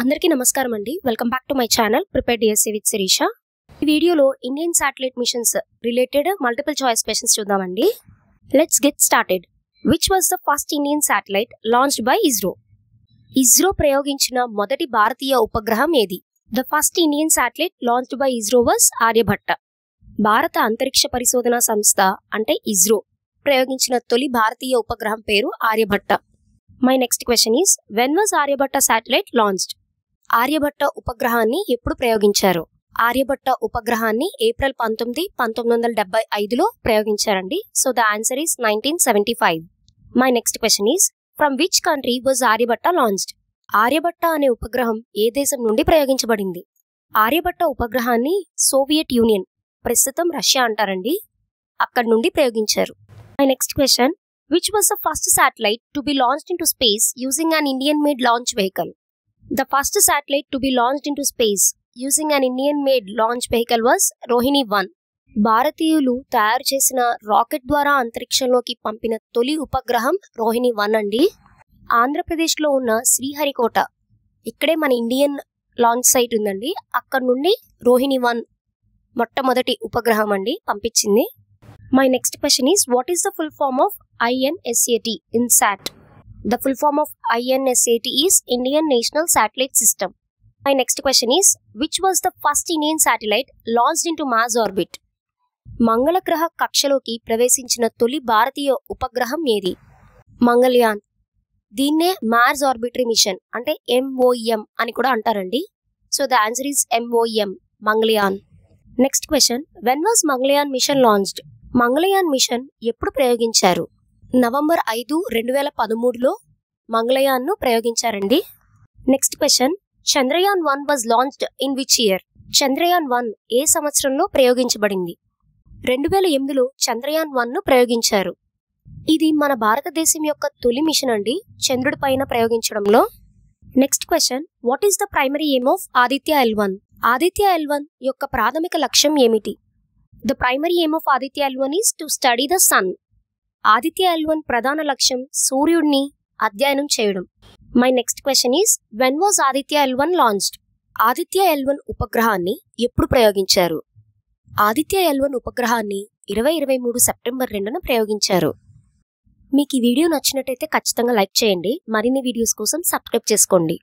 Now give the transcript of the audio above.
అందరికీ నమస్కారం అండి. Welcome back to my channel prepare DSC with Sirisha. ఈ వీడియోలో Indian satellite missions related multiple choice questions చూద్దామండి. Let's get started. Which was the first Indian satellite launched by ISRO? ISRO ప్రయోగించిన మొదటి భారతీయ ఉపగ్రహం ఏది? The first Indian satellite launched by ISRO was Aryabhata. భారత అంతరిక్ష పరిశోధన సంస్థ అంటే ఇస్రో ప్రయోగించిన తొలి భారతీయ ఉపగ్రహం పేరు Aryabhata. My next question is, when was Aryabhata satellite launched? Aryabhata ఉపగ్రహాన్ని ఎప్పుడు ప్రయోగించారు? ఆర్యభట్ట ఉపగ్రహాన్ని ఏప్రిల్ 19, 1975లో ప్రయోగించారండి. So the answer is 1975. My next question is, from which country was Aryabhata launched? Aryabhata అనే ఉపగ్రహం ఏ దేశం నుండి ప్రయోగించబడింది? ఆర్యభట్ట ఉపగ్రహాన్ని సోవియట్ యూనియన్, ప్రస్తుతం రష్యా అంటారండి, అక్కడి నుండి ప్రయోగించారు. My next question, which was the first satellite to be launched into space using an Indian-made launch vehicle? The first satellite to be launched into space using an Indian-made launch vehicle was Rohini 1. భారతీయులు తయారు చేసిన rocket ద్వారా అంతరిక్షంలోకి పంపిన తొలి ఉపగ్రహం రోహిణి 1 అండి. ఆంధ్రప్రదేశ్లో ఉన్న శ్రీహరికోట, ఇక్కడే మన ఇండియన్ లాంచ్ సైట్ ఉందండి, అక్కడ నుండి రోహిణి 1 మొట్టమొదటి ఉపగ్రహం అండి పంపించింది. My next question is, what is the full form of INSAT in SAT? The full form of INSAT is Indian National Satellite System. My next question is, which was the first Indian satellite launched into Mars orbit? మంగళ గ్రహ కక్షలోకి ప్రవేశించిన తొలి భారతీయ ఉపగ్రహం ఏది? మంగళయాన్. దీన్నే Mars orbiter mission అంటే MOM అని కూడా అంటారండి. So the answer is MOM, Mangalyaan. Next question, when was Mangalyaan mission launched? Mangalyaan mission ఎప్పుడు ప్రయోగించారు? నవంబర్ 5, 2013లో మంగళయాన్ను ప్రయోగించారండి. Next question, Chandrayaan 1 was launched in which year? Chandrayaan 1 ఏ సంవత్సరంలో ప్రయోగించబడింది? 2008లో చంద్రయాన్ 1ను ప్రయోగించారు. ఇది మన భారతదేశం యొక్క తొలి మిషన్ అండి చంద్రుడి పైన ప్రయోగించడంలో. Next question, what is the primary aim of Aditya L1? Aditya L1 యొక్క ప్రాథమిక లక్ష్యం ఏమిటి? The primary aim of Aditya L1 is to study the sun. Aditya L1 ప్రధాన లక్ష్యం సూర్యుడిని అధ్యయనం చేయడం. My next question is, when was Aditya L1 launched? Aditya L1 ఉపగ్రహాన్ని ఎప్పుడు ప్రయోగించారు? ఆదిత్య L1 ఉపగ్రహాన్ని 2023 సెప్టెంబర్ 2న ప్రయోగించారు. మీకు ఈ వీడియో నచ్చినట్టయితే ఖచ్చితంగా లైక్ చేయండి. మరిన్ని వీడియోస్ కోసం సబ్స్క్రైబ్ చేసుకోండి.